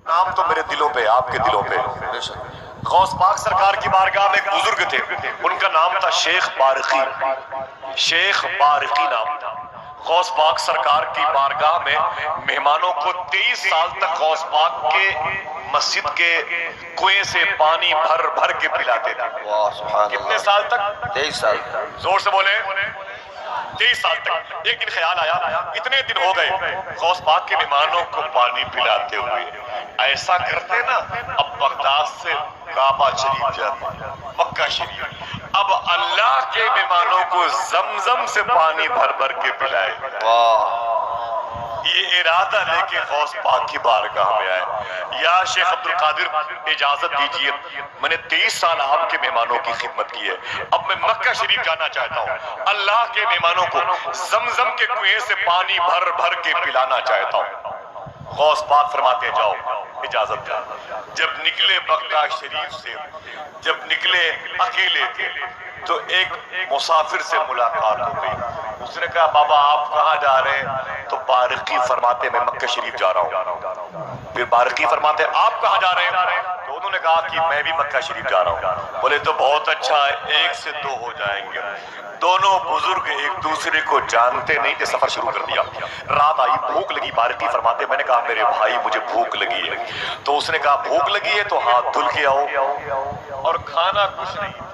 نام تو میرے دلوں پہ، آپ کے دلوں پہ۔ غوث پاک سرکار کی بارگاہ میں ایک بزرگ تھے، ان کا نام تھا شیخ بارقی، شیخ بارقی نام تھا۔ غوث پاک سرکار کی بارگاہ میں مہمانوں کو 23 سال تک غوث پاک کے مسجد کے کنویں سے پانی بھر بھر کے پلاتے تھے۔ کتنے سال تک؟ 23 سال۔ زور سے بولیں۔ 23 سال تک۔ ایک دن خیال آیا اتنے دن ہو گئے غوث پاک کے مہمانوں کو پانی پلاتے ہوئے، ایسا کرتے نا اب بغداد سے کعبہ شریف جاتے، مکہ شریف، اب اللہ کے مہمانوں کو زمزم سے پانی بھر بھر کے پلائے۔ یہ ارادہ لے کے غوث پاک کی بارگاہ میں آئے، یا شیخ عبد القادر اجازت دیجئے، میں نے 23 سال آپ کے مہمانوں کی خدمت کی ہے، اب میں مکہ شریف جانا چاہتا ہوں، اللہ کے مہمانوں کو زمزم کے کنویں سے پانی بھر بھر کے پلانا چاہتا ہوں۔ غوث پاک فرماتے جاؤ، اجازت دیا۔ جب نکلے مکہ شریف سے، جب نکلے اکیلے تھے تو ایک مسافر سے ملاقات ہو گئی، اس نے کہا بابا آپ کہاں جا رہے ہیں؟ تو بارقی فرماتے میں مکہ شریف جا رہا ہوں۔ پھر بارقی فرماتے آپ کہاں جا رہے ہیں؟ تو انہوں نے کہا کہ میں بھی مکہ شریف جا رہا ہوں۔ بولے تو بہت اچھا ہے، 1 سے 2 ہو جائیں گے۔ دونوں بزرگ ایک دوسرے کو جانتے نہیں کہ سفر شروع کر دیا۔ رات آئی، بھوک لگی، بارقی فرماتے میں نے کہا میرے بھائی مجھے بھوک لگی ہے، تو اس نے کہا بھوک لگی ہے تو ہاتھ دھل کے آؤ، اور کھانا کچھ نہیں تھا۔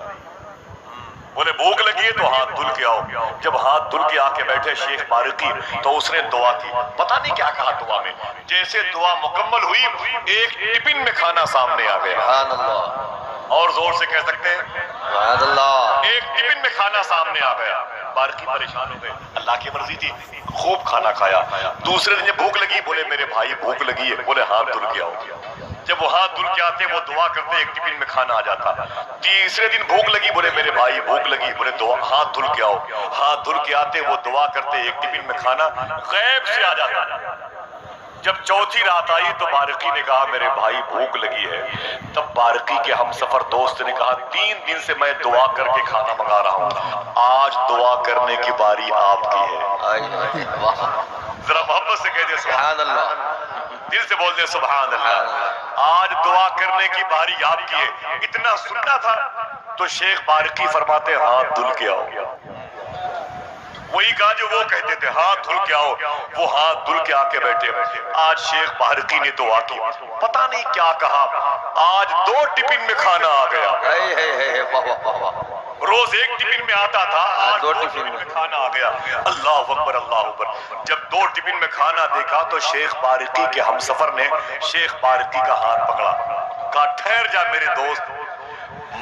بولے بھوک لگی ہے تو ہاتھ دھل کے آؤ۔ جب ہاتھ دھل کے آ کے بیٹھے شیخ بارقی تو اس نے دعا کی، پتہ نہیں کیا کہا دعا میں، جیسے دعا مکمل ہوئی ایک ٹفن میں کھانا سامنے آ گیا۔ سبحان اللہ، اور زور سے کہہ سکتے ہیں سبحان اللہ۔ ایک ٹفن میں کھانا سامنے آ گیا۔ بارقی پریشان ہو گئے، اللہ کی مرضی تھی، خوب کھانا کھایا۔ دوسرے دن جب بھوک لگی، بولے میرے بھائی بھوک لگی ہے، بولے ہاتھ دھل کے آؤ۔ جب وہ ہاتھ دھل کے آتے وہ دعا کرتے، ایک ٹفن میں کھانا آ جاتا۔ تیسرے دن بھوک لگی، بولے میرے بھائی بھوک لگی، بولے ہاتھ دھل کے آؤ۔ ہاتھ دھل کے آتے وہ دعا کرتے، ایک ٹفن میں کھانا غیب سے آ جاتا۔ جب چوتھی رات آئی تو بارقی نے کہا میرے بھائی بھوک لگی ہے، تب بارقی کے ہم سفر دوست نے کہا 3 دن سے میں دعا کر کے کھانا منگا رہا ہوں، آج دعا کرنے کی باری آپ کی ہے۔ ذرا محبت سے کہہ دے سبحان اللہ، دل سے بول دے سبحان اللہ، آج دعا کرنے کی باری آپ کی ہے۔ اتنا سننا تھا تو شیخ بارقی فرماتے ہاتھ دھل کے آؤ، وہی کہا جو وہ کہتے تھے ہاتھ دھل کے آؤ، وہ ہاتھ دھل کے آ کے بیٹھے۔ آج شیخ بارقی نے دعا کی، پتہ نہیں کیا کہا، آج 2 ٹفن میں کھانا آ گیا۔ روز ایک ٹفن میں آتا تھا، آج 2 ٹفن میں کھانا آ گیا۔ اللہ اکبر اللہ اکبر۔ جب 2 ٹفن میں کھانا دیکھا تو شیخ بارقی کے ہم سفر نے شیخ بارقی کا ہاتھ پکڑا، کہا ٹھہر جا میرے دوست،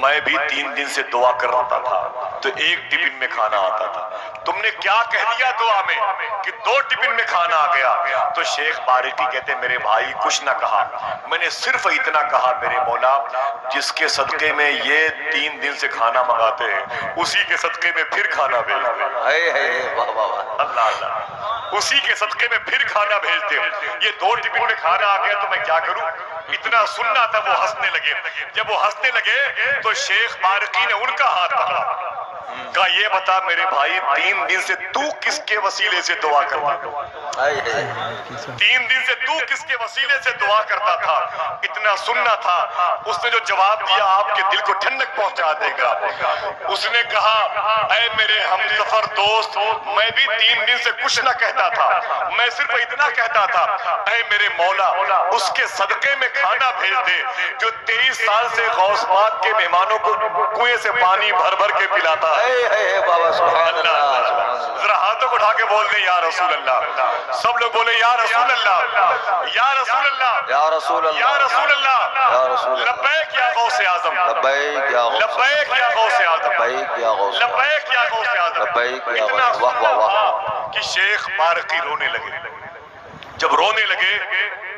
میں بھی 3 دن سے دعا کر رہا تھا تو ایک ٹفن میں کھانا آتا تھا، تم نے کیا کہہ دیا دعا میں کہ 2 ٹفن میں کھانا آ گیا؟ تو شیخ بارقی کہتے میرے بھائی کچھ نہ کہا، میں نے صرف اتنا کہا میرے مولا جس کے صدقے میں یہ 3 دن سے کھانا منگاتے ہیں اسی کے صدقے میں پھر کھانا بھیج دے۔ اللہ اللہ، اسی کے صدقے میں پھر کھانا بھیج دے۔ یہ 2 ٹفن میں کھانا آ گیا تو میں کیا کروں؟ اتنا سننا تھا، وہ ہنسنے لگے۔ جب وہ ہنسنے لگے تو شیخ بارقی نے ان کا ہاتھ پکڑا، کہا یہ بتا میرے بھائی 3 دن سے تو کس کے وسیلے سے دعا کرتا تھا؟ 3 دن سے تو کس کے وسیلے سے دعا کرتا تھا؟ اتنا سننا تھا۔ اس نے جو جواب دیا آپ کے دل کو ٹھنڈک پہنچا دے گا۔ اس نے کہا اے میرے ہم سفر دوست، میں بھی 3 دن سے کچھ نہ کہتا تھا، میں صرف اتنا کہتا تھا اے میرے مولا اس کے صدقے میں کھانا بھیج دے جو 23 سال سے غوث پاک کے مہمانوں کو کنویں سے پانی بھر بھر کے پلاتا ہے۔ ذرا ہاتھوں کو اٹھا کے بول دیں یا رسول اللہ، سب لوگ بولیں یا رسول اللہ، یا رسول اللہ، یا رسول اللہ، یا رسول اللہ، یا رسول اللہ، لبیک یا غوث اعظم، لبیک یا غوث، لبیک یا غوث اعظم، لبیک یا غوث، لبیک یا غوث اعظم۔ لبیک یا غوث۔ اتنا واہ واہ واہ۔ سننا کہ شیخ بارقی رونے لگے۔ جب رونے لگے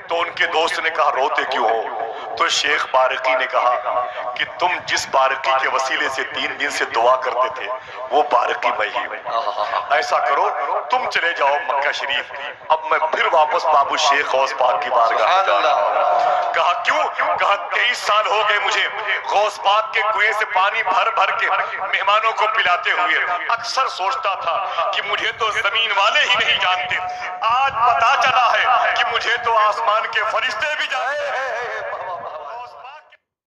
تو ان کے دوست نے کہا روتے کیوں ہو؟ تو شیخ بارقی نے کہا کہ تم جس بارقی کے وسیلے سے 3 دن سے دعا کرتے تھے وہ بارقی میں ہی ہوں۔ ایسا کرو تم چلے جاؤ مکہ شریف، اب میں پھر واپس بابو شیخ غوث پاک کی بارگاہ میں جا رہا ہوں۔ کہا کیوں؟ کہا 23 سال ہو گئے مجھے غوث پاک کے کنویں سے پانی بھر بھر کے مہمانوں کو پلاتے ہوئے، اکثر سوچتا تھا کہ مجھے تو زمین والے ہی نہیں جانتے، آج پتا چلا ہے کہ مجھے تو آسمان کے فرشتے بھی جانتے۔